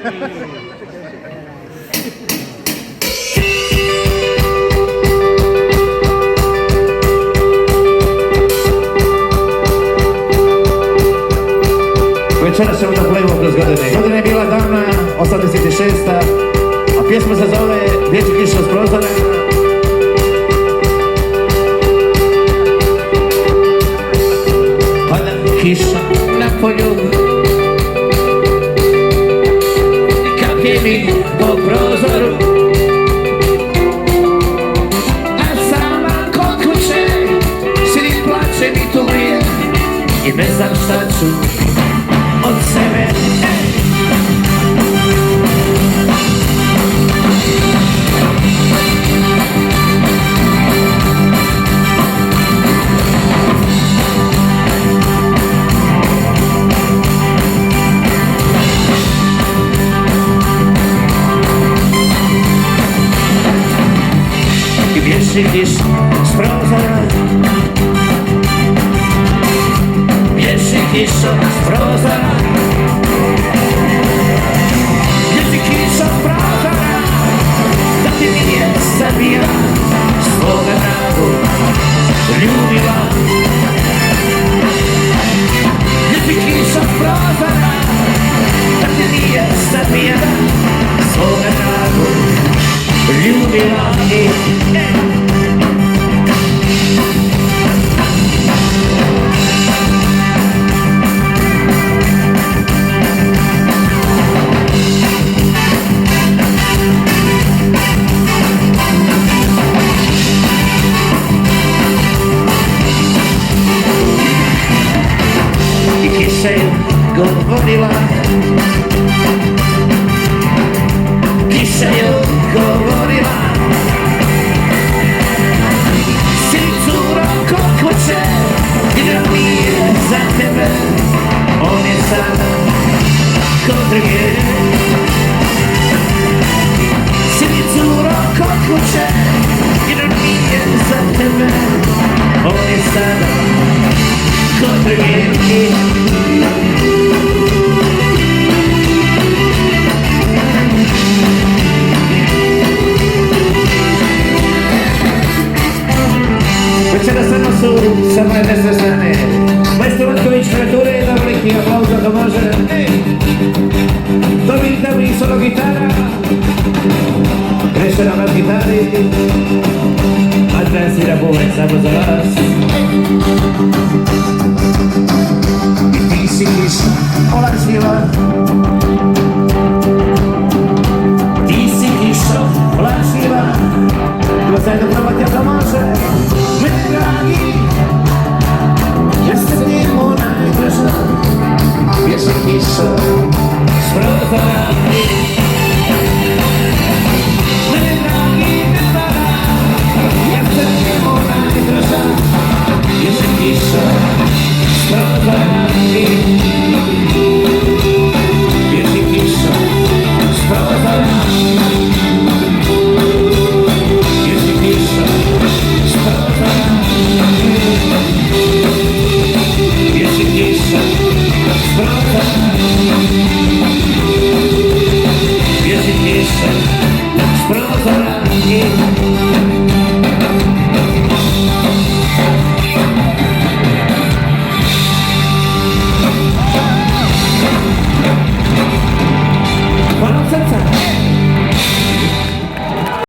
Večera ćemo da plivamo kroz godine. Godina je bila davna, 86. A pjesma se zove Bježi kiša s prozora. Pada kiša na polju, kapje mi po prozoru, a sama kod kuće sidi plače mi tulije i ne znam šta ću od sebe. I bježi kiša s prozora, bježi kiša s prozora, bježi kiša s prozora, da ti nije zabija svoga nadu ljubila. Bježi kiša s prozora, da ti nije zabija svoga nadu ljubila. I kiša je govorila, kiša je govorila, si curo kod kuće, gdje nije za tebe, on je sada kod druge. Si curo kod kuće, gdje nije za tebe, on je sada kod druge. Večera se nosu sa moje desne strane Majstor Matković, kreature, jedan veliki aplauz ako može. Dobri solo gitara, Krešera na gitari, Adrian svira bubanj samo za vas. I ti si kiša plačljiva, ti si kiša plačljiva, bilo zajedno probati ako može. Mene dragi, ja se njemu najdraža, bježi kiša s prozora.